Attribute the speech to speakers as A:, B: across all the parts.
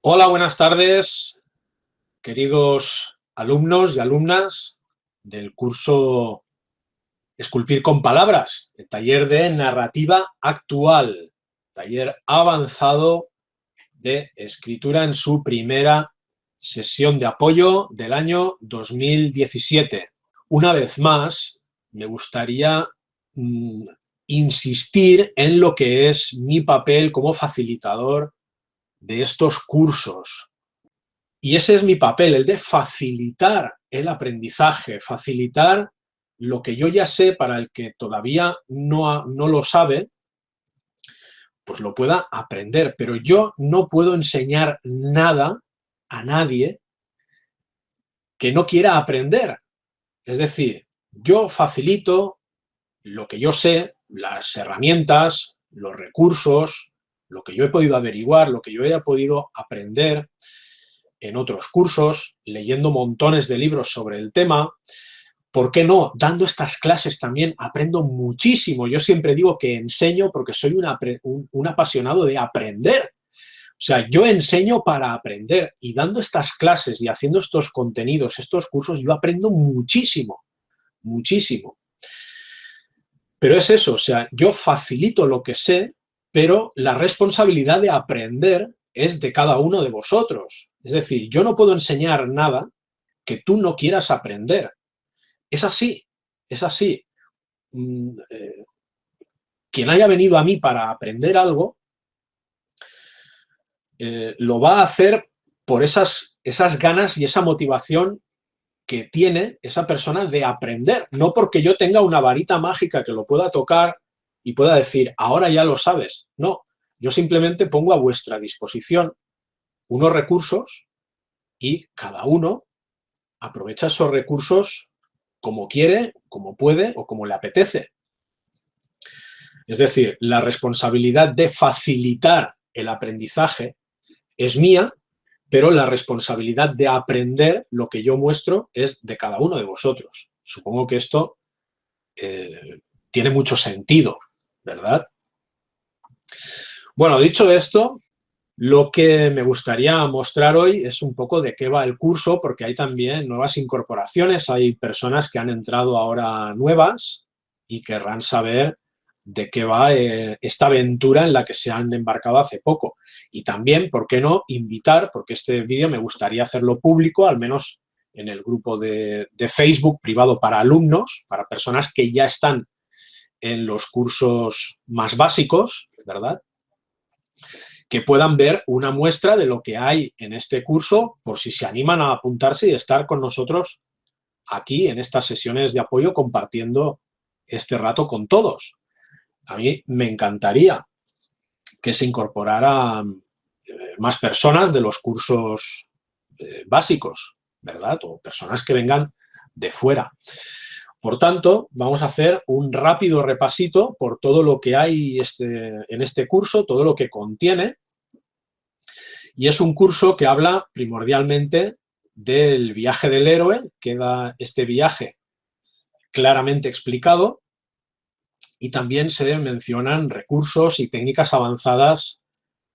A: Hola, buenas tardes, queridos alumnos y alumnas del curso Esculpir con Palabras, el taller de narrativa actual, taller avanzado de escritura en su primera sesión de apoyo del año 2017. Una vez más, me gustaría insistir en lo que es mi papel como facilitador de estos cursos. Y ese es mi papel, el de facilitar el aprendizaje, facilitar lo que yo ya sé para el que todavía no lo sabe, pues lo pueda aprender. Pero yo no puedo enseñar nada a nadie que no quiera aprender. Es decir, yo facilito lo que yo sé, las herramientas, los recursos, lo que yo he podido averiguar, lo que yo he podido aprender en otros cursos, leyendo montones de libros sobre el tema. ¿Por qué no? Dando estas clases también aprendo muchísimo. Yo siempre digo que enseño porque soy un apasionado de aprender. O sea, yo enseño para aprender y dando estas clases y haciendo estos contenidos, estos cursos, yo aprendo muchísimo, muchísimo. Pero es eso, o sea, yo facilito lo que sé, pero la responsabilidad de aprender es de cada uno de vosotros. Es decir, yo no puedo enseñar nada que tú no quieras aprender. Es así, es así. Quien haya venido a mí para aprender algo, lo va a hacer por esas ganas y esa motivación que tiene esa persona de aprender, no porque yo tenga una varita mágica que lo pueda tocar y pueda decir, ahora ya lo sabes. No, yo simplemente pongo a vuestra disposición unos recursos y cada uno aprovecha esos recursos como quiere, como puede o como le apetece. Es decir, la responsabilidad de facilitar el aprendizaje es mía, pero la responsabilidad de aprender lo que yo muestro es de cada uno de vosotros. Supongo que esto tiene mucho sentido, ¿verdad? Bueno, dicho esto, lo que me gustaría mostrar hoy es un poco de qué va el curso, porque hay también nuevas incorporaciones, hay personas que han entrado ahora nuevas y querrán saber de qué va esta aventura en la que se han embarcado hace poco. Y también, ¿por qué no?, invitar, porque este vídeo me gustaría hacerlo público, al menos en el grupo de Facebook privado para alumnos, para personas que ya están en los cursos más básicos, ¿verdad?, que puedan ver una muestra de lo que hay en este curso por si se animan a apuntarse y estar con nosotros aquí en estas sesiones de apoyo compartiendo este rato con todos. A mí me encantaría que se incorporaran más personas de los cursos básicos, ¿verdad? O personas que vengan de fuera. Por tanto, vamos a hacer un rápido repasito por todo lo que hay en este curso, todo lo que contiene. Y es un curso que habla primordialmente del viaje del héroe, queda este viaje claramente explicado y también se mencionan recursos y técnicas avanzadas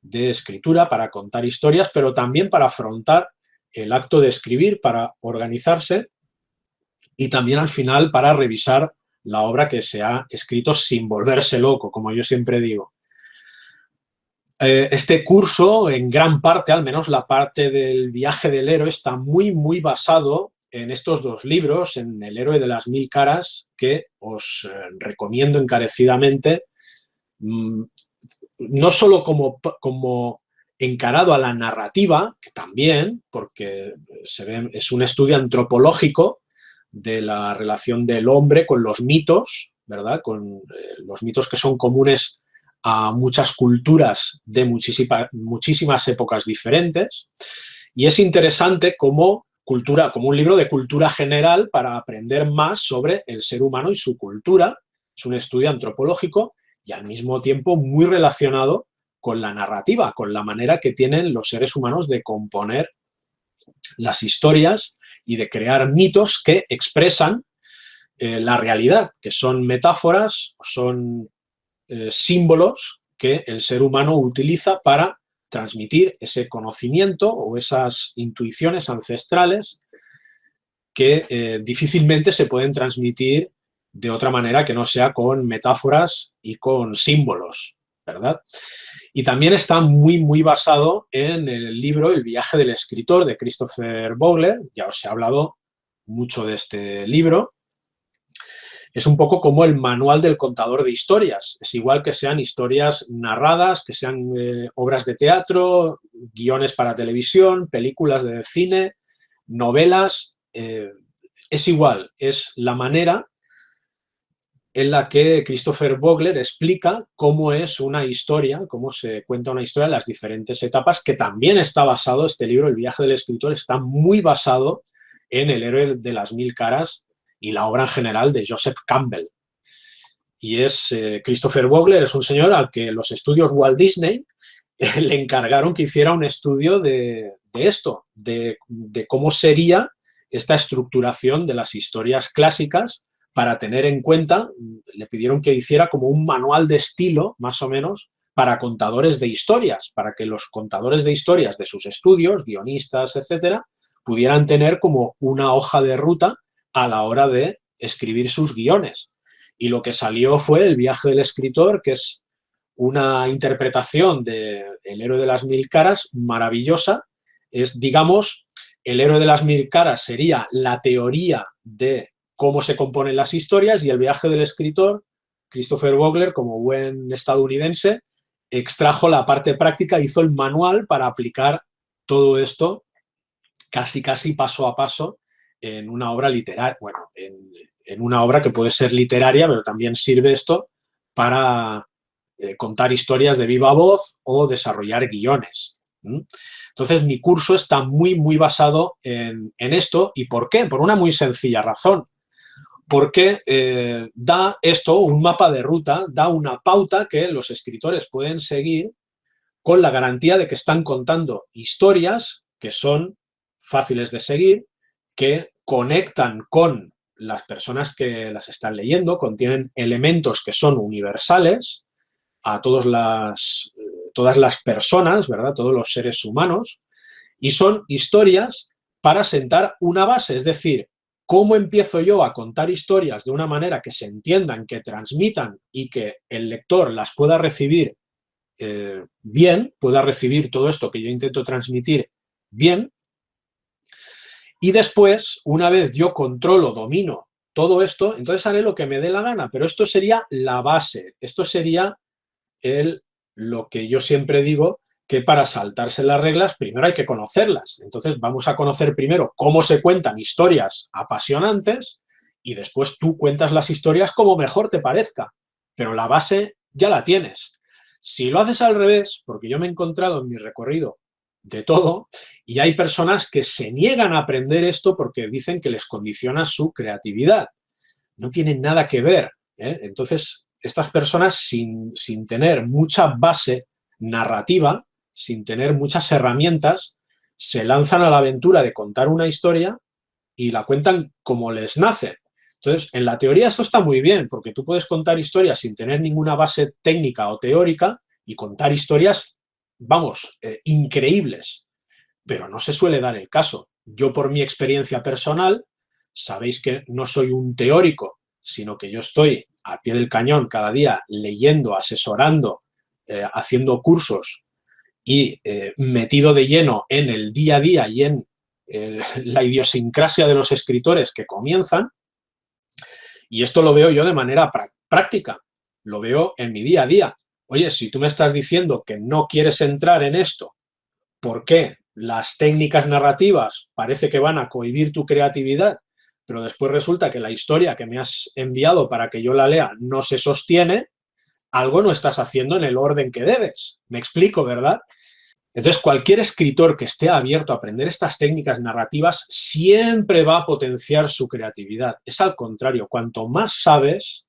A: de escritura para contar historias, pero también para afrontar el acto de escribir, para organizarse y también al final para revisar la obra que se ha escrito sin volverse loco, como yo siempre digo. Este curso, en gran parte, al menos la parte del viaje del héroe, está muy, muy basado en estos dos libros, en El héroe de las mil caras, que os recomiendo encarecidamente, no solo como encarado a la narrativa, que también, porque es un estudio antropológico de la relación del hombre con los mitos, ¿verdad?, con los mitos que son comunes a muchas culturas de muchísimas épocas diferentes, y es interesante como un libro de cultura general para aprender más sobre el ser humano y su cultura. Es un estudio antropológico y al mismo tiempo muy relacionado con la narrativa, con la manera que tienen los seres humanos de componer las historias y de crear mitos que expresan la realidad, que son metáforas, son símbolos que el ser humano utiliza para transmitir ese conocimiento o esas intuiciones ancestrales que difícilmente se pueden transmitir de otra manera que no sea con metáforas y con símbolos, ¿verdad? Y también está muy basado en el libro El viaje del escritor, de Christopher Vogler. Ya os he hablado mucho de este libro. Es un poco como el manual del contador de historias. Es igual que sean historias narradas, que sean obras de teatro, guiones para televisión, películas de cine, novelas. Es igual, es la manera en la que Christopher Vogler explica cómo es una historia, cómo se cuenta una historia en las diferentes etapas, que también está basado, este libro, El viaje del escritor, está muy basado en El héroe de las mil caras y la obra en general de Joseph Campbell. Y es Christopher Vogler, es un señor al que los estudios Walt Disney le encargaron que hiciera un estudio de esto, de cómo sería esta estructuración de las historias clásicas, para tener en cuenta, le pidieron que hiciera como un manual de estilo, más o menos, para contadores de historias, para que los contadores de historias de sus estudios, guionistas, etcétera, pudieran tener como una hoja de ruta a la hora de escribir sus guiones. Y lo que salió fue El viaje del escritor, que es una interpretación de El héroe de las mil caras maravillosa. Es, digamos, El héroe de las mil caras sería la teoría de cómo se componen las historias, y El viaje del escritor, Christopher Vogler, como buen estadounidense, extrajo la parte práctica, hizo el manual para aplicar todo esto casi paso a paso en una obra literaria, bueno, en una obra que puede ser literaria, pero también sirve esto para contar historias de viva voz o desarrollar guiones. Entonces, mi curso está muy basado en esto. ¿Y por qué? Por una muy sencilla razón. Porque da esto un mapa de ruta, da una pauta que los escritores pueden seguir con la garantía de que están contando historias que son fáciles de seguir, que conectan con las personas que las están leyendo, contienen elementos que son universales a todas las personas, ¿verdad? Todos los seres humanos, y son historias para sentar una base, es decir, ¿cómo empiezo yo a contar historias de una manera que se entiendan, que transmitan y que el lector las pueda recibir bien, pueda recibir todo esto que yo intento transmitir bien? Y después, una vez yo controlo, domino todo esto, entonces haré lo que me dé la gana, pero esto sería la base, esto sería lo que yo siempre digo, que para saltarse las reglas primero hay que conocerlas. Entonces vamos a conocer primero cómo se cuentan historias apasionantes y después tú cuentas las historias como mejor te parezca, pero la base ya la tienes. Si lo haces al revés, porque yo me he encontrado en mi recorrido de todo, y hay personas que se niegan a aprender esto porque dicen que les condiciona su creatividad. No tienen nada que ver, ¿eh? Entonces, estas personas sin tener mucha base narrativa, sin tener muchas herramientas, se lanzan a la aventura de contar una historia y la cuentan como les nace. Entonces, en la teoría esto está muy bien, porque tú puedes contar historias sin tener ninguna base técnica o teórica y contar historias, vamos, increíbles, pero no se suele dar el caso. Yo, por mi experiencia personal, sabéis que no soy un teórico, sino que yo estoy a pie del cañón cada día leyendo, asesorando, haciendo cursos y metido de lleno en el día a día y en la idiosincrasia de los escritores que comienzan, y esto lo veo yo de manera práctica, lo veo en mi día a día. Oye, si tú me estás diciendo que no quieres entrar en esto, ¿por qué? Las técnicas narrativas parece que van a cohibir tu creatividad, pero después resulta que la historia que me has enviado para que yo la lea no se sostiene, algo no estás haciendo en el orden que debes. Me explico, ¿verdad? Entonces, cualquier escritor que esté abierto a aprender estas técnicas narrativas siempre va a potenciar su creatividad. Es al contrario, cuanto más sabes,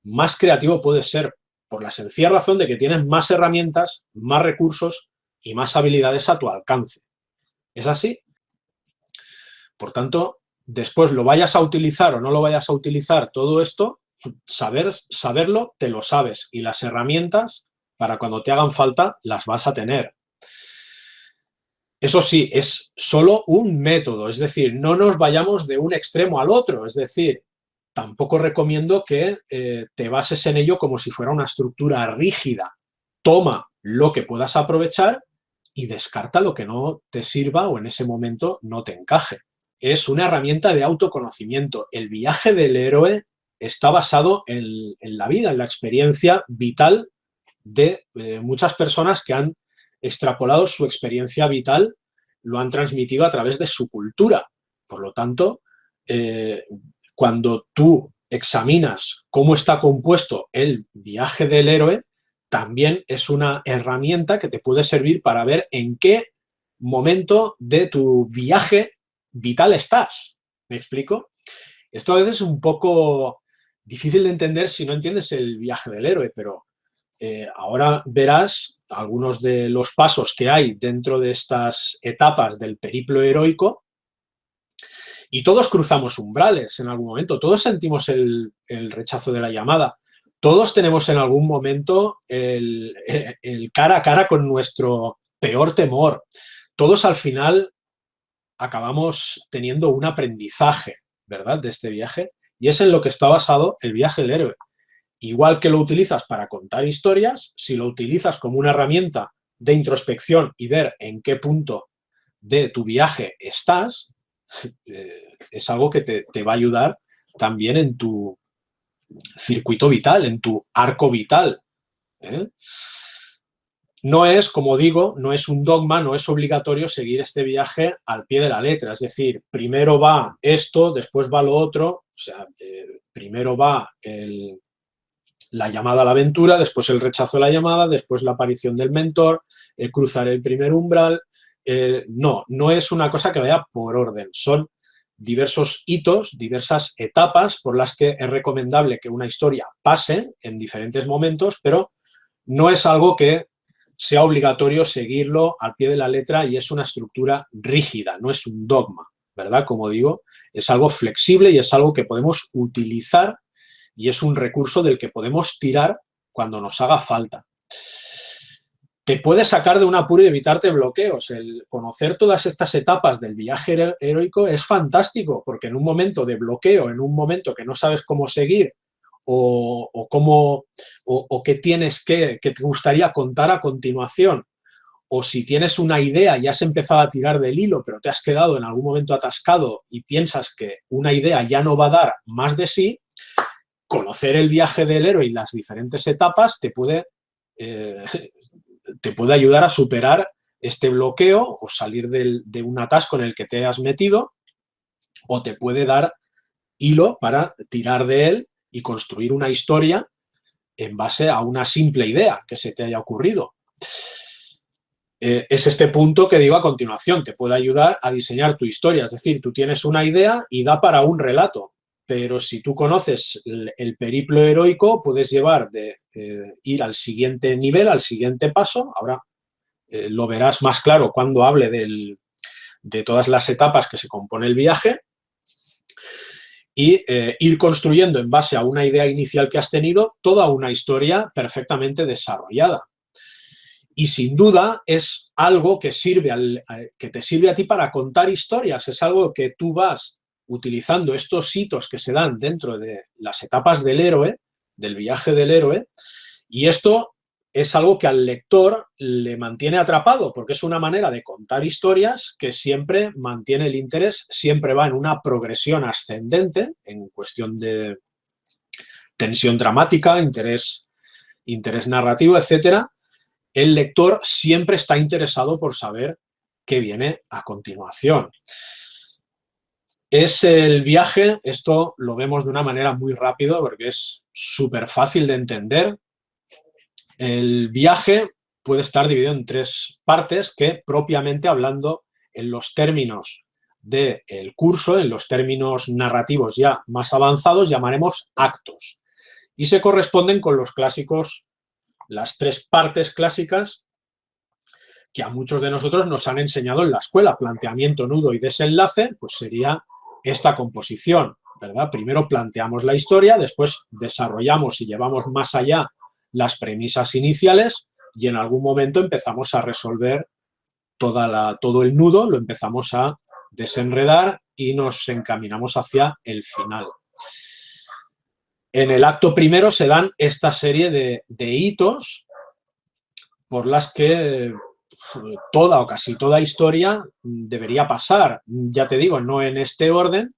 A: más creativo puedes ser, por la sencilla razón de que tienes más herramientas, más recursos y más habilidades a tu alcance. ¿Es así? Por tanto, después lo vayas a utilizar o no lo vayas a utilizar, todo esto, saberlo, te lo sabes. Y las herramientas, para cuando te hagan falta, las vas a tener. Eso sí, es solo un método, es decir, no nos vayamos de un extremo al otro, es decir, tampoco recomiendo que te bases en ello como si fuera una estructura rígida. Toma lo que puedas aprovechar y descarta lo que no te sirva o en ese momento no te encaje. Es una herramienta de autoconocimiento. El viaje del héroe está basado en la vida, en la experiencia vital de muchas personas que han extrapolado su experiencia vital, lo han transmitido a través de su cultura. Por lo tanto, cuando tú examinas cómo está compuesto el viaje del héroe, también es una herramienta que te puede servir para ver en qué momento de tu viaje vital estás. ¿Me explico? Esto a veces es un poco difícil de entender si no entiendes el viaje del héroe, pero ahora verás algunos de los pasos que hay dentro de estas etapas del periplo heroico y todos cruzamos umbrales en algún momento, todos sentimos el rechazo de la llamada, todos tenemos en algún momento el cara a cara con nuestro peor temor, todos al final acabamos teniendo un aprendizaje, ¿verdad?, de este viaje, y es en lo que está basado el viaje del héroe. Igual que lo utilizas para contar historias, si lo utilizas como una herramienta de introspección y ver en qué punto de tu viaje estás, es algo que te va a ayudar también en tu circuito vital, en tu arco vital, ¿eh? No es, como digo, no es un dogma, no es obligatorio seguir este viaje al pie de la letra. Es decir, primero va esto, después va lo otro. O sea, primero va la llamada a la aventura, después el rechazo de la llamada, después la aparición del mentor, cruzar el primer umbral. No es una cosa que vaya por orden. Son diversos hitos, diversas etapas por las que es recomendable que una historia pase en diferentes momentos, pero no es algo que sea obligatorio seguirlo al pie de la letra y es una estructura rígida, no es un dogma, ¿verdad? Como digo, es algo flexible y es algo que podemos utilizar y es un recurso del que podemos tirar cuando nos haga falta. Te puede sacar de un apuro y evitarte bloqueos. El conocer todas estas etapas del viaje heroico es fantástico, porque en un momento de bloqueo, en un momento que no sabes cómo seguir o qué tienes que te gustaría contar a continuación, o si tienes una idea y has empezado a tirar del hilo, pero te has quedado en algún momento atascado y piensas que una idea ya no va a dar más de sí, conocer el viaje del héroe y las diferentes etapas te puede ayudar a superar este bloqueo o salir de un atasco en el que te has metido, o te puede dar hilo para tirar de él y construir una historia en base a una simple idea que se te haya ocurrido. Es este punto que digo a continuación, te puede ayudar a diseñar tu historia, es decir, tú tienes una idea y da para un relato, pero si tú conoces el periplo heroico, puedes llevar de ir al siguiente nivel, al siguiente paso. Ahora lo verás más claro cuando hable de todas las etapas que se compone el viaje, y ir construyendo en base a una idea inicial que has tenido toda una historia perfectamente desarrollada. Y sin duda es algo que te sirve a ti para contar historias, es algo que tú vas utilizando estos hitos que se dan dentro de las etapas del héroe, del viaje del héroe, y esto es algo que al lector le mantiene atrapado, porque es una manera de contar historias que siempre mantiene el interés, siempre va en una progresión ascendente en cuestión de tensión dramática, interés narrativo, etcétera. El lector siempre está interesado por saber qué viene a continuación. Es el viaje, esto lo vemos de una manera muy rápida porque es súper fácil de entender. El viaje puede estar dividido en tres partes que, propiamente hablando, en los términos del curso, en los términos narrativos ya más avanzados, llamaremos actos. Y se corresponden con los clásicos, las tres partes clásicas que a muchos de nosotros nos han enseñado en la escuela. Planteamiento, nudo y desenlace, pues sería esta composición, ¿verdad? Primero planteamos la historia, después desarrollamos y llevamos más allá las premisas iniciales y en algún momento empezamos a resolver todo el nudo lo empezamos a desenredar y nos encaminamos hacia el final. En el acto primero se dan esta serie de hitos por las que toda o casi toda historia debería pasar. Ya te digo, no en este orden,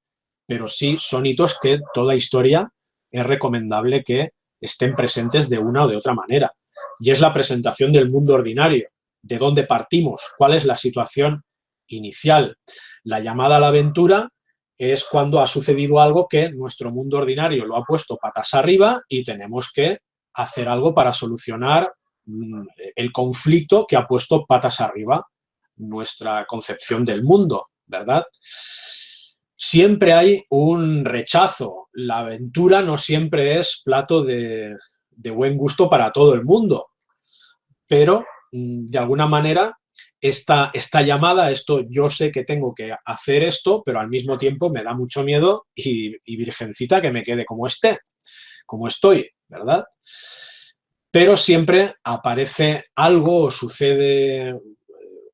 A: pero sí son hitos que toda historia es recomendable que estén presentes de una o de otra manera. Y es la presentación del mundo ordinario, de dónde partimos, cuál es la situación inicial. La llamada a la aventura es cuando ha sucedido algo que nuestro mundo ordinario lo ha puesto patas arriba y tenemos que hacer algo para solucionar el conflicto que ha puesto patas arriba nuestra concepción del mundo, ¿verdad? Siempre hay un rechazo. La aventura no siempre es plato de buen gusto para todo el mundo, pero de alguna manera esta llamada, yo sé que tengo que hacer esto, pero al mismo tiempo me da mucho miedo y virgencita que me quede como estoy, ¿verdad? Pero siempre aparece algo o sucede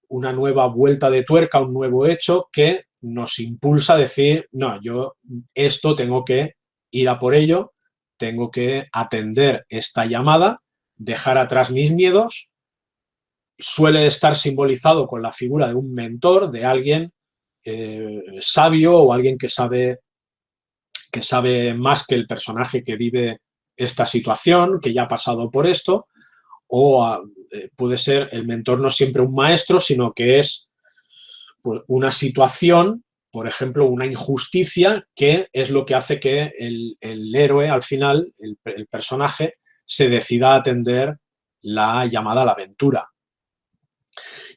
A: una nueva vuelta de tuerca, un nuevo hecho que nos impulsa a decir, no, yo esto tengo que ir a por ello, tengo que atender esta llamada, dejar atrás mis miedos. Suele estar simbolizado con la figura de un mentor, de alguien sabio o alguien que sabe más que el personaje que vive esta situación, que ya ha pasado por esto, o puede ser el mentor no siempre un maestro, sino que es pues, una situación, por ejemplo, una injusticia, que es lo que hace que el héroe, al final, el personaje, se decida a atender la llamada a la aventura.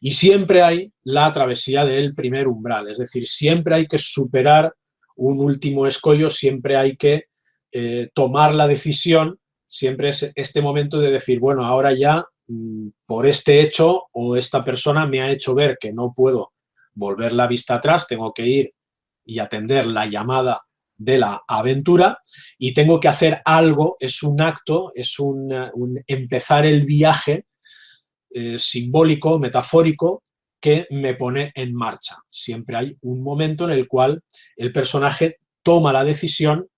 A: Y siempre hay la travesía del primer umbral, es decir, siempre hay que superar un último escollo, siempre hay que tomar la decisión, siempre es este momento de decir, bueno, ahora ya por este hecho o esta persona me ha hecho ver que no puedo volver la vista atrás, tengo que ir y atender la llamada de la aventura y tengo que hacer algo, es un acto, es un empezar el viaje simbólico, metafórico, que me pone en marcha. Siempre hay un momento en el cual el personaje toma la decisión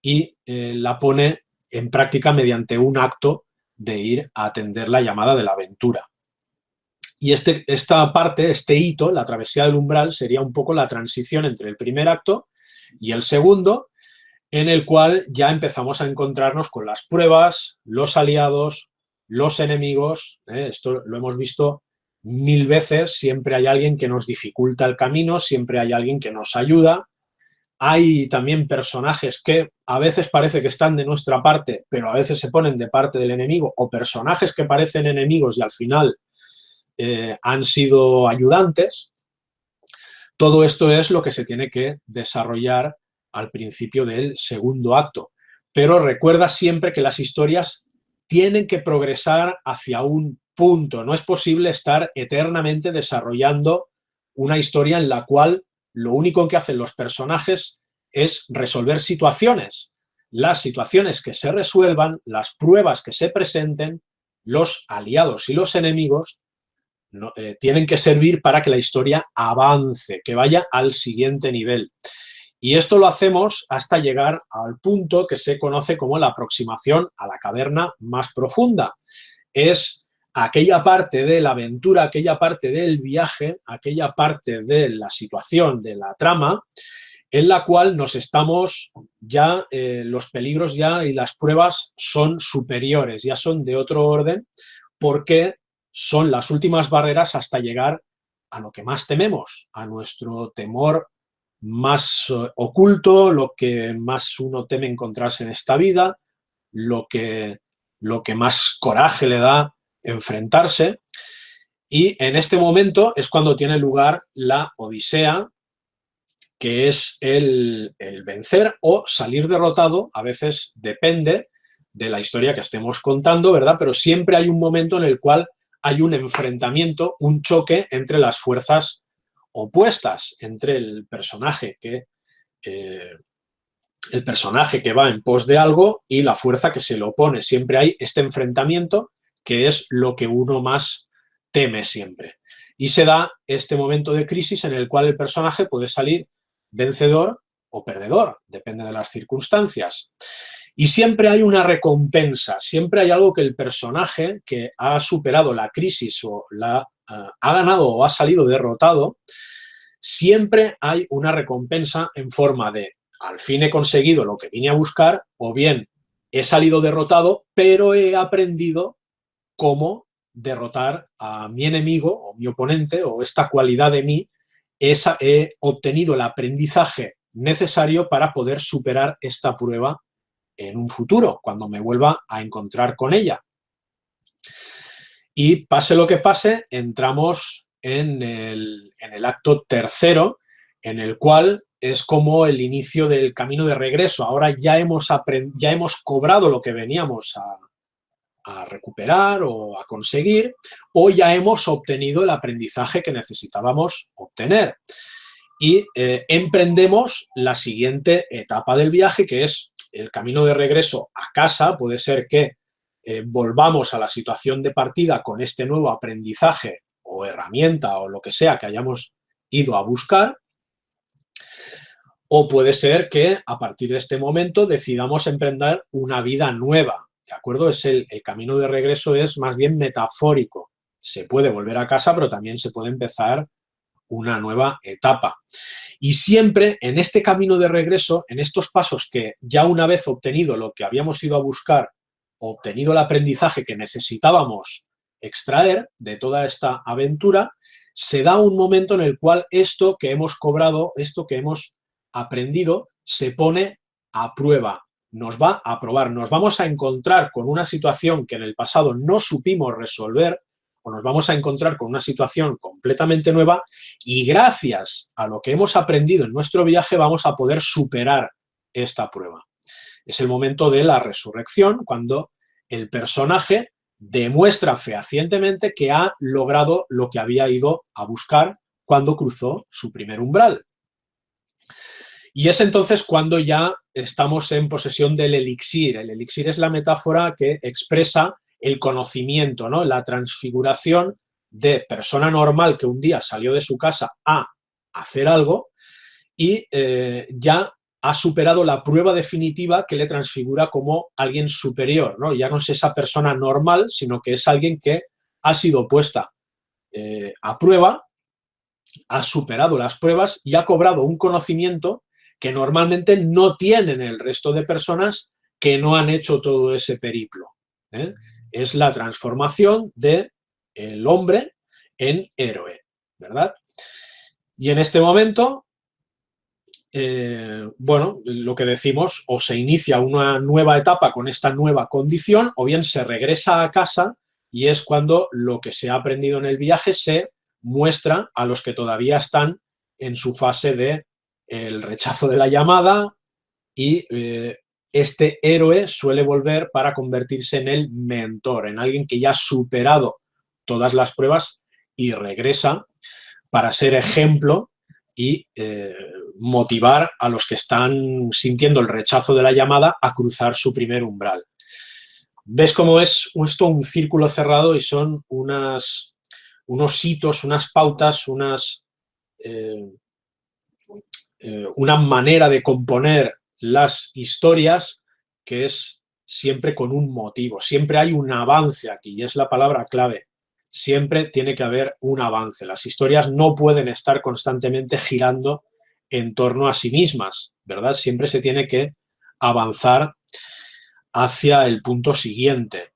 A: y la pone en práctica mediante un acto de ir a atender la llamada de la aventura. Y esta parte, este hito, la travesía del umbral, sería un poco la transición entre el primer acto y el segundo, en el cual ya empezamos a encontrarnos con las pruebas, los aliados, los enemigos. Esto lo hemos visto 1000 veces, siempre hay alguien que nos dificulta el camino, siempre hay alguien que nos ayuda. Hay también personajes que a veces parece que están de nuestra parte, pero a veces se ponen de parte del enemigo, o personajes que parecen enemigos y al final han sido ayudantes. Todo esto es lo que se tiene que desarrollar al principio del segundo acto. Pero recuerda siempre que las historias tienen que progresar hacia un punto. No es posible estar eternamente desarrollando una historia en la cual lo único que hacen los personajes es resolver situaciones. Las situaciones que se resuelvan, las pruebas que se presenten, los aliados y los enemigos tienen que servir para que la historia avance, que vaya al siguiente nivel. Y esto lo hacemos hasta llegar al punto que se conoce como la aproximación a la caverna más profunda. Es aquella parte de la aventura, aquella parte del viaje, aquella parte de la situación, de la trama, en la cual nos estamos ya, los peligros ya y las pruebas son superiores, ya son de otro orden, porque son las últimas barreras hasta llegar a lo que más tememos, a nuestro temor más oculto, lo que más uno teme encontrarse en esta vida, lo que más coraje le da enfrentarse. Y en este momento es cuando tiene lugar la odisea, que es el vencer o salir derrotado. A veces depende de la historia que estemos contando, ¿verdad? Pero siempre hay un momento en el cual hay un enfrentamiento, un choque entre las fuerzas opuestas, entre el personaje que va en pos de algo y la fuerza que se le opone. Siempre hay este enfrentamiento que es lo que uno más teme siempre. Y se da este momento de crisis en el cual el personaje puede salir vencedor o perdedor, depende de las circunstancias. Y siempre hay una recompensa, siempre hay algo que el personaje que ha superado la crisis o ha ganado o ha salido derrotado, siempre hay una recompensa en forma de al fin he conseguido lo que vine a buscar, o bien he salido derrotado, pero he aprendido cómo derrotar a mi enemigo o mi oponente o esta cualidad de mí, he obtenido el aprendizaje necesario para poder superar esta prueba en un futuro, cuando me vuelva a encontrar con ella. Y pase lo que pase, entramos en el acto tercero, en el cual es como el inicio del camino de regreso. Ahora ya hemos cobrado lo que veníamos a recuperar o a conseguir, o ya hemos obtenido el aprendizaje que necesitábamos obtener. Y emprendemos la siguiente etapa del viaje, que es el camino de regreso a casa. Puede ser que volvamos a la situación de partida con este nuevo aprendizaje o herramienta o lo que sea que hayamos ido a buscar, o puede ser que a partir de este momento decidamos emprender una vida nueva, ¿de acuerdo? El camino de regreso es más bien metafórico. Se puede volver a casa, pero también se puede empezar una nueva etapa. Y siempre en este camino de regreso, en estos pasos que ya una vez obtenido lo que habíamos ido a buscar, obtenido el aprendizaje que necesitábamos extraer de toda esta aventura, se da un momento en el cual esto que hemos cobrado, esto que hemos aprendido, se pone a prueba, nos va a probar, nos vamos a encontrar con una situación que en el pasado no supimos resolver, o nos vamos a encontrar con una situación completamente nueva, y gracias a lo que hemos aprendido en nuestro viaje vamos a poder superar esta prueba. Es el momento de la resurrección, cuando el personaje demuestra fehacientemente que ha logrado lo que había ido a buscar cuando cruzó su primer umbral. Y es entonces cuando ya estamos en posesión del elixir. El elixir es la metáfora que expresa el conocimiento, ¿no? La transfiguración de persona normal que un día salió de su casa a hacer algo y ya ha superado la prueba definitiva que le transfigura como alguien superior, ¿no? Ya no es esa persona normal, sino que es alguien que ha sido puesta a prueba, ha superado las pruebas y ha cobrado un conocimiento que normalmente no tienen el resto de personas que no han hecho todo ese periplo. Es la transformación del hombre en héroe, ¿verdad? Y en este momento, bueno, lo que decimos, o se inicia una nueva etapa con esta nueva condición, o bien se regresa a casa y es cuando lo que se ha aprendido en el viaje se muestra a los que todavía están en su fase de el rechazo de la llamada y este héroe suele volver para convertirse en el mentor, en alguien que ya ha superado todas las pruebas y regresa para ser ejemplo y motivar a los que están sintiendo el rechazo de la llamada a cruzar su primer umbral. ¿Ves cómo es esto un círculo cerrado y son unos hitos, unas pautas, una manera de componer las historias que es siempre con un motivo, siempre hay un avance aquí y es la palabra clave, siempre tiene que haber un avance, las historias no pueden estar constantemente girando en torno a sí mismas, ¿verdad? Siempre se tiene que avanzar hacia el punto siguiente.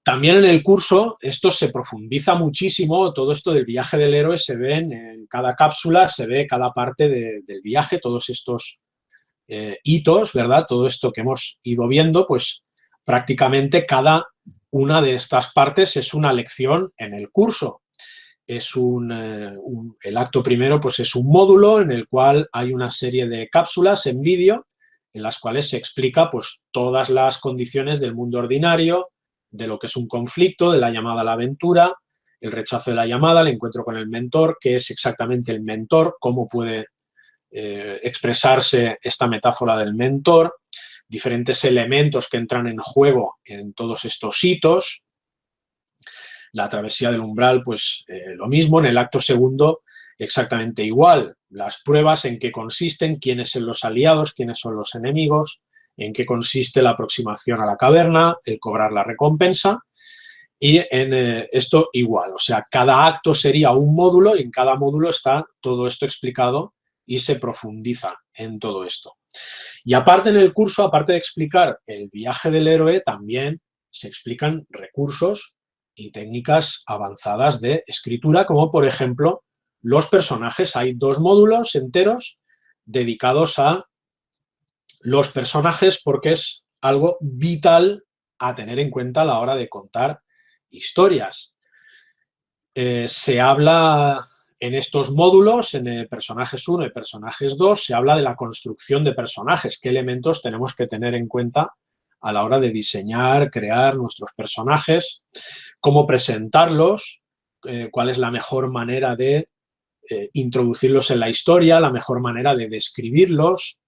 A: También en el curso esto se profundiza muchísimo, todo esto del viaje del héroe se ve en cada cápsula, se ve cada parte del viaje, todos estos hitos, ¿verdad? Todo esto que hemos ido viendo, pues prácticamente cada una de estas partes es una lección en el curso. Es el acto primero pues es un módulo en el cual hay una serie de cápsulas en vídeo en las cuales se explica pues todas las condiciones del mundo ordinario, de lo que es un conflicto, de la llamada a la aventura, el rechazo de la llamada, el encuentro con el mentor, qué es exactamente el mentor, cómo puede expresarse esta metáfora del mentor, diferentes elementos que entran en juego en todos estos hitos. La travesía del umbral, pues lo mismo. En el acto segundo, exactamente igual. Las pruebas, en qué consisten, quiénes son los aliados, quiénes son los enemigos, en qué consiste la aproximación a la caverna, el cobrar la recompensa. Y en esto igual, o sea, cada acto sería un módulo y en cada módulo está todo esto explicado y se profundiza en todo esto. Y aparte en el curso, aparte de explicar el viaje del héroe, también se explican recursos y técnicas avanzadas de escritura, como por ejemplo los personajes. Hay 2 módulos enteros dedicados a los personajes porque es algo vital a tener en cuenta a la hora de contar historias. Se habla en estos módulos, en el personajes 1 y personajes 2, se habla de la construcción de personajes, qué elementos tenemos que tener en cuenta a la hora de diseñar, crear nuestros personajes, cómo presentarlos, cuál es la mejor manera de introducirlos en la historia, la mejor manera de describirlos.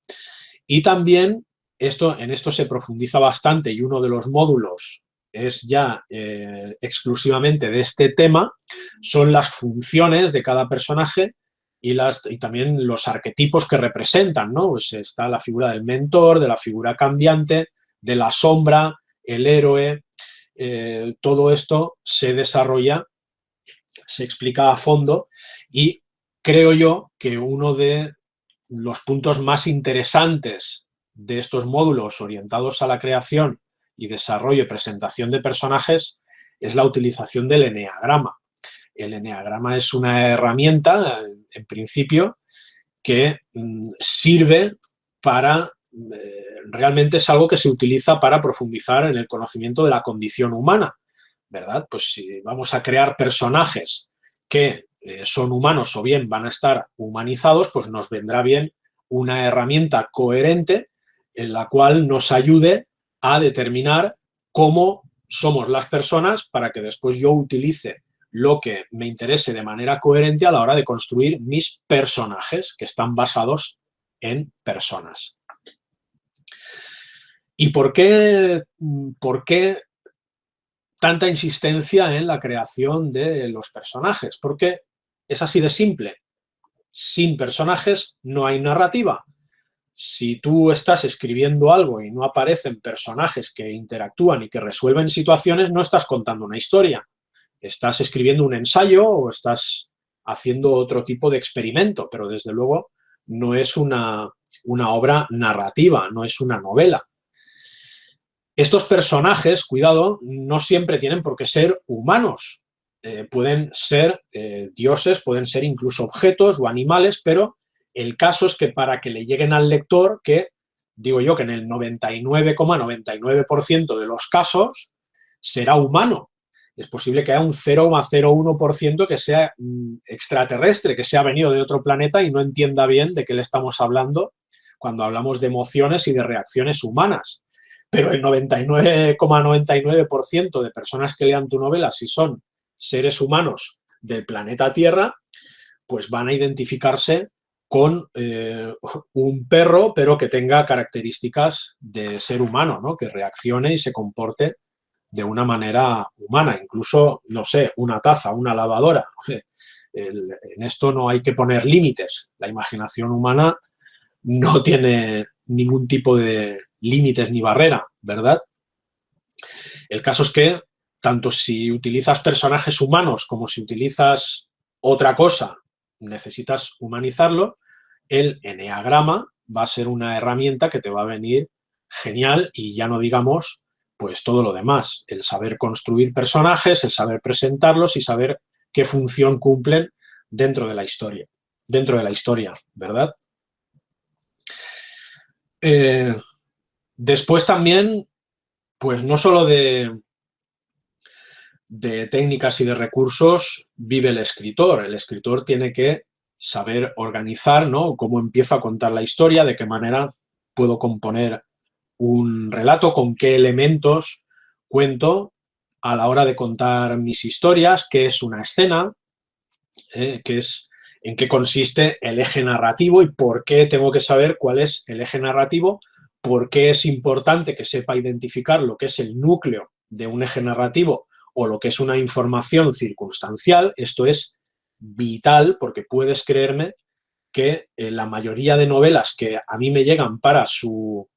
A: Y también en esto se profundiza bastante y uno de los módulos es ya exclusivamente de este tema, son las funciones de cada personaje y también los arquetipos que representan, ¿no? Pues está la figura del mentor, de la figura cambiante, de la sombra, el héroe. Todo esto se desarrolla, se explica a fondo y creo yo que uno de los puntos más interesantes de estos módulos orientados a la creación y desarrollo y presentación de personajes es la utilización del eneagrama. El eneagrama es una herramienta, en principio, que sirve para... realmente es algo que se utiliza para profundizar en el conocimiento de la condición humana, ¿verdad? Pues si vamos a crear personajes que son humanos o bien van a estar humanizados, pues nos vendrá bien una herramienta coherente en la cual nos ayude a determinar cómo somos las personas para que después yo utilice lo que me interese de manera coherente a la hora de construir mis personajes que están basados en personas. ¿Y por qué tanta insistencia en la creación de los personajes? Porque es así de simple. Sin personajes no hay narrativa. Si tú estás escribiendo algo y no aparecen personajes que interactúan y que resuelven situaciones, no estás contando una historia. Estás escribiendo un ensayo o estás haciendo otro tipo de experimento, pero desde luego no es una obra narrativa, no es una novela. Estos personajes, cuidado, no siempre tienen por qué ser humanos. Pueden ser dioses, pueden ser incluso objetos o animales, pero el caso es que para que le lleguen al lector, que digo yo que en el 99,99% de los casos será humano. Es posible que haya un 0,01% que sea extraterrestre, que sea venido de otro planeta y no entienda bien de qué le estamos hablando cuando hablamos de emociones y de reacciones humanas. Pero el 99,99% de personas que lean tu novela, si son seres humanos del planeta Tierra, pues van a identificarse con un perro, pero que tenga características de ser humano, ¿no? Que reaccione y se comporte de una manera humana. Incluso, no sé, una taza, una lavadora. En esto no hay que poner límites. La imaginación humana no tiene ningún tipo de límites ni barrera, ¿verdad? El caso es que, tanto si utilizas personajes humanos como si utilizas otra cosa, necesitas humanizarlo, el eneagrama va a ser una herramienta que te va a venir genial y ya no digamos pues todo lo demás, el saber construir personajes, el saber presentarlos y saber qué función cumplen dentro de la historia, ¿verdad? Después también, pues no solo de técnicas y de recursos vive el escritor. El escritor tiene que saber organizar, ¿no? Cómo empiezo a contar la historia, de qué manera puedo componer un relato, con qué elementos cuento a la hora de contar mis historias, qué es una escena, en qué consiste el eje narrativo y por qué tengo que saber cuál es el eje narrativo, por qué es importante que sepa identificar lo que es el núcleo de un eje narrativo o lo que es una información circunstancial, esto es vital porque puedes creerme que la mayoría de novelas que a mí me llegan para su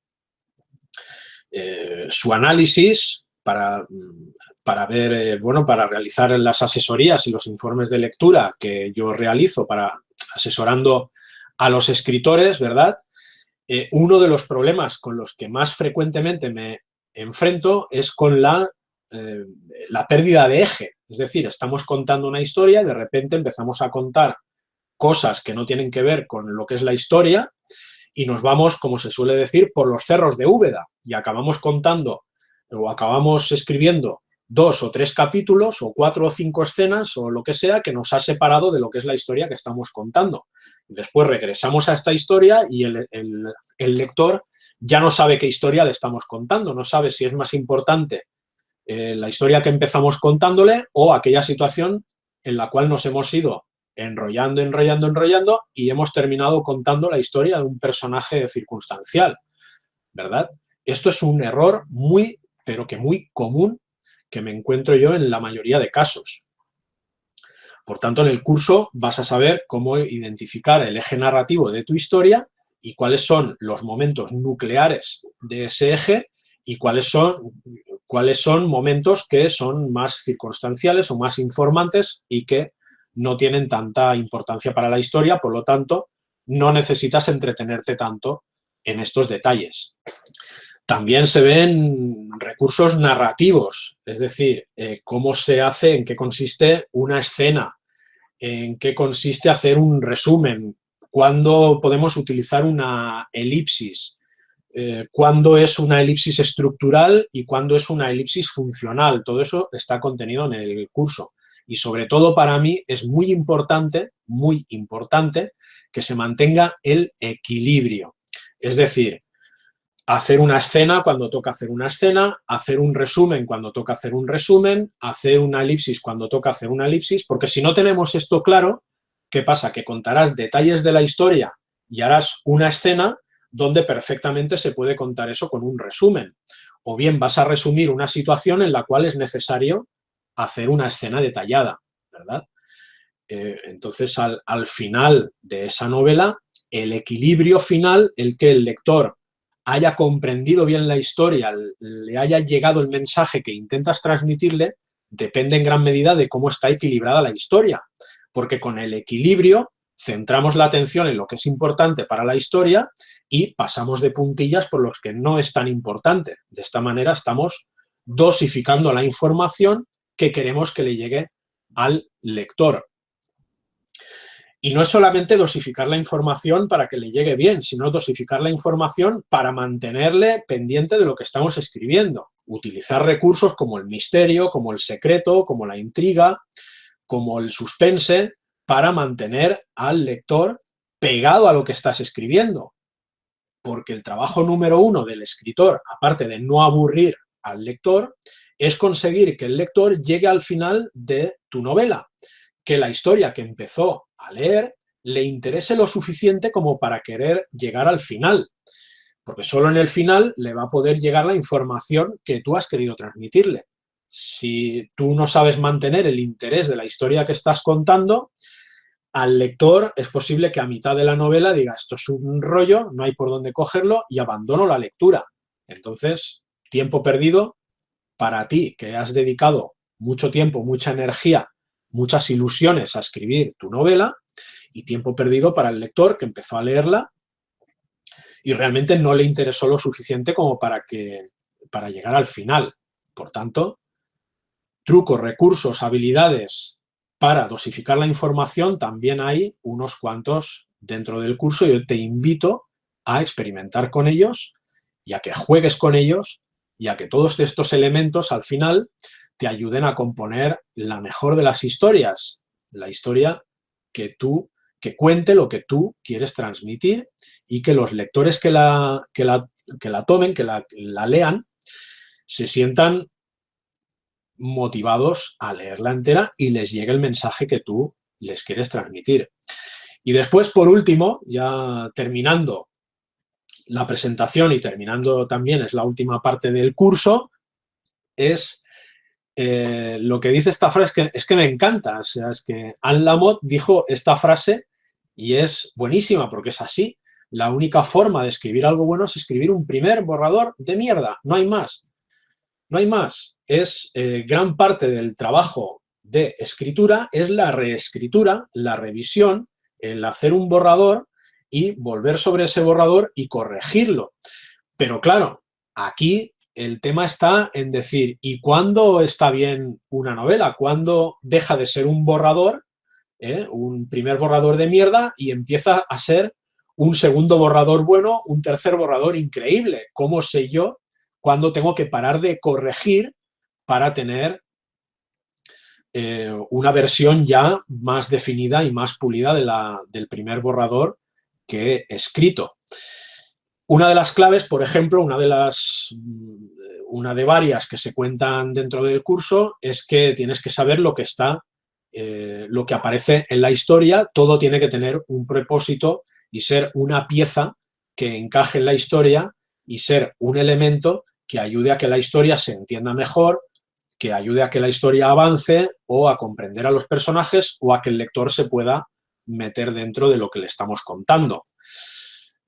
A: análisis, para ver, bueno, para realizar las asesorías y los informes de lectura que yo realizo para asesorando a los escritores, ¿verdad? Uno de los problemas con los que más frecuentemente me enfrento es con la pérdida de eje. Es decir, estamos contando una historia y de repente empezamos a contar cosas que no tienen que ver con lo que es la historia y nos vamos, como se suele decir, por los cerros de Úbeda y acabamos contando o acabamos escribiendo 2 o 3 capítulos o 4 o 5 escenas o lo que sea que nos ha separado de lo que es la historia que estamos contando. Después regresamos a esta historia y el lector ya no sabe qué historia le estamos contando, no sabe si es más importante la historia que empezamos contándole o aquella situación en la cual nos hemos ido enrollando, enrollando, enrollando y hemos terminado contando la historia de un personaje circunstancial, ¿verdad? Esto es un error muy, pero que muy común que me encuentro yo en la mayoría de casos. Por tanto, en el curso vas a saber cómo identificar el eje narrativo de tu historia y cuáles son los momentos nucleares de ese eje y cuáles son momentos que son más circunstanciales o más informantes y que no tienen tanta importancia para la historia, por lo tanto, no necesitas entretenerte tanto en estos detalles. También se ven recursos narrativos, es decir, cómo se hace, en qué consiste una escena, en qué consiste hacer un resumen, cuándo podemos utilizar una elipsis, cuándo es una elipsis estructural y cuándo es una elipsis funcional. Todo eso está contenido en el curso. Y sobre todo para mí es muy importante que se mantenga el equilibrio. Es decir, hacer una escena cuando toca hacer una escena, hacer un resumen cuando toca hacer un resumen, hacer una elipsis cuando toca hacer una elipsis, porque si no tenemos esto claro, ¿qué pasa? Que contarás detalles de la historia y harás una escena donde perfectamente se puede contar eso con un resumen. O bien vas a resumir una situación en la cual es necesario hacer una escena detallada, ¿verdad? Entonces, al final de esa novela, el equilibrio final, el que el lector haya comprendido bien la historia, le haya llegado el mensaje que intentas transmitirle, depende en gran medida de cómo está equilibrada la historia. Porque con el equilibrio centramos la atención en lo que es importante para la historia y pasamos de puntillas por los que no es tan importante. De esta manera estamos dosificando la información que queremos que le llegue al lector. Y no es solamente dosificar la información para que le llegue bien, sino dosificar la información para mantenerle pendiente de lo que estamos escribiendo. Utilizar recursos como el misterio, como el secreto, como la intriga, como el suspense, para mantener al lector pegado a lo que estás escribiendo. Porque el trabajo número 1 del escritor, aparte de no aburrir al lector, es conseguir que el lector llegue al final de tu novela, que la historia que empezó a leer le interese lo suficiente como para querer llegar al final, porque solo en el final le va a poder llegar la información que tú has querido transmitirle. Si tú no sabes mantener el interés de la historia que estás contando, al lector es posible que a mitad de la novela diga esto es un rollo, no hay por dónde cogerlo y abandono la lectura. Entonces, tiempo perdido para ti, que has dedicado mucho tiempo, mucha energía, muchas ilusiones a escribir tu novela y tiempo perdido para el lector que empezó a leerla y realmente no le interesó lo suficiente como para llegar al final. Por tanto, trucos, recursos, habilidades para dosificar la información también hay unos cuantos dentro del curso. Yo te invito a experimentar con ellos y a que juegues con ellos y a que todos estos elementos al final te ayuden a componer la mejor de las historias, la historia que cuente lo que tú quieres transmitir y que los lectores que la tomen, que la lean, se sientan motivados a leerla entera y les llegue el mensaje que tú les quieres transmitir. Y después, por último, ya terminando la presentación y terminando también, es la última parte del curso, es lo que dice esta frase es que me encanta. O sea, es que Anne Lamott dijo esta frase y es buenísima porque es así. La única forma de escribir algo bueno es escribir un primer borrador de mierda. No hay más. No hay más. Es gran parte del trabajo de escritura, es la reescritura, la revisión, el hacer un borrador y volver sobre ese borrador y corregirlo. Pero claro, aquí el tema está en decir, ¿y cuándo está bien una novela? ¿Cuándo deja de ser un borrador, un primer borrador de mierda, y empieza a ser un segundo borrador bueno, un tercer borrador increíble? ¿Cómo sé yo cuándo tengo que parar de corregir para tener una versión ya más definida y más pulida del primer borrador que he escrito? Una de las claves, por ejemplo, una de varias que se cuentan dentro del curso, es que tienes que saber lo lo que aparece en la historia. Todo tiene que tener un propósito y ser una pieza que encaje en la historia y ser un elemento que ayude a que la historia se entienda mejor, que ayude a que la historia avance o a comprender a los personajes o a que el lector se pueda meter dentro de lo que le estamos contando.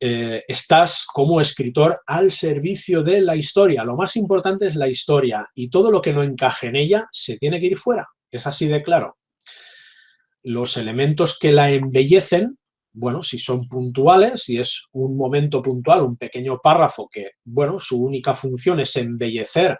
A: Estás como escritor al servicio de la historia. Lo más importante es la historia y todo lo que no encaje en ella se tiene que ir fuera. Es así de claro. Los elementos que la embellecen, bueno, si son puntuales, si es un momento puntual, un pequeño párrafo que, bueno, su única función es embellecer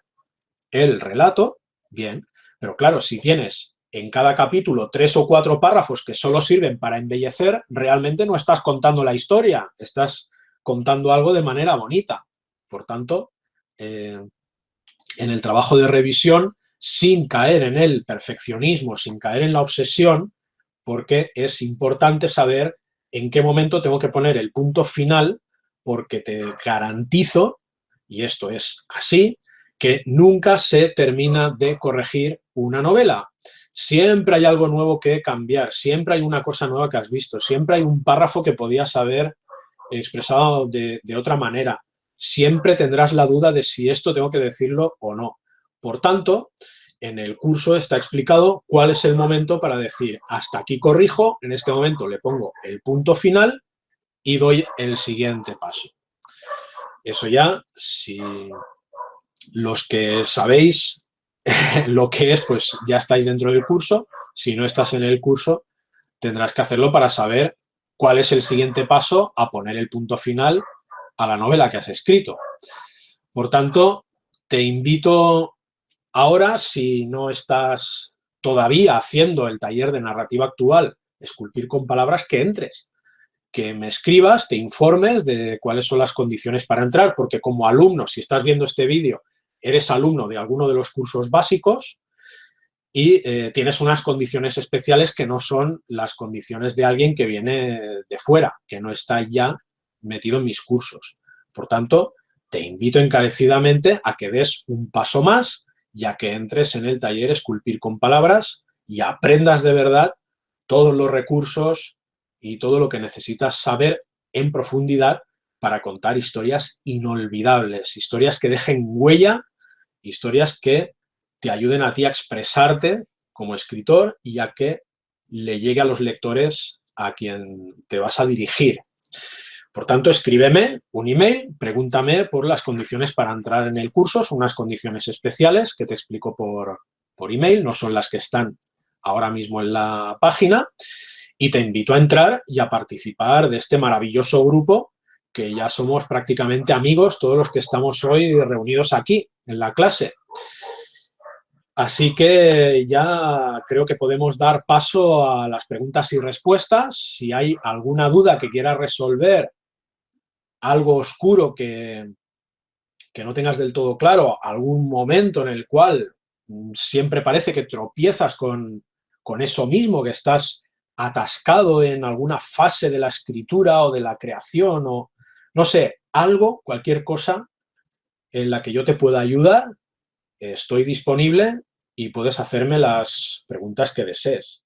A: el relato, bien, pero claro, si tienes en cada capítulo 3 o 4 párrafos que solo sirven para embellecer, realmente no estás contando la historia, estás contando algo de manera bonita. Por tanto, en el trabajo de revisión, sin caer en el perfeccionismo, sin caer en la obsesión, porque es importante saber en qué momento tengo que poner el punto final, porque te garantizo, y esto es así, que nunca se termina de corregir una novela. Siempre hay algo nuevo que cambiar, siempre hay una cosa nueva que has visto, siempre hay un párrafo que podías haber expresado de otra manera. Siempre tendrás la duda de si esto tengo que decirlo o no. Por tanto, en el curso está explicado cuál es el momento para decir hasta aquí corrijo, en este momento le pongo el punto final y doy el siguiente paso. Eso ya, si los que sabéis lo que es, pues ya estáis dentro del curso. Si no estás en el curso, tendrás que hacerlo para saber cuál es el siguiente paso a poner el punto final a la novela que has escrito. Por tanto, te invito ahora, si no estás todavía haciendo el taller de narrativa actual, esculpir con palabras, que entres, que me escribas, te informes de cuáles son las condiciones para entrar, porque como alumno, si estás viendo este vídeo, eres alumno de alguno de los cursos básicos y tienes unas condiciones especiales que no son las condiciones de alguien que viene de fuera, que no está ya metido en mis cursos. Por tanto, te invito encarecidamente a que des un paso más y a que entres en el taller Esculpir con Palabras y aprendas de verdad todos los recursos y todo lo que necesitas saber en profundidad para contar historias inolvidables, historias que dejen huella, historias que te ayuden a ti a expresarte como escritor y a que le llegue a los lectores a quien te vas a dirigir. Por tanto, escríbeme un email, pregúntame por las condiciones para entrar en el curso. Son unas condiciones especiales que te explico por email, no son las que están ahora mismo en la página. Y te invito a entrar y a participar de este maravilloso grupo que ya somos prácticamente amigos todos los que estamos hoy reunidos aquí en la clase. Así que ya creo que podemos dar paso a las preguntas y respuestas. Si hay alguna duda que quieras resolver, algo oscuro que no tengas del todo claro, algún momento en el cual siempre parece que tropiezas con eso mismo, que estás atascado en alguna fase de la escritura o de la creación o, no sé, algo, cualquier cosa en la que yo te pueda ayudar, estoy disponible y puedes hacerme las preguntas que desees.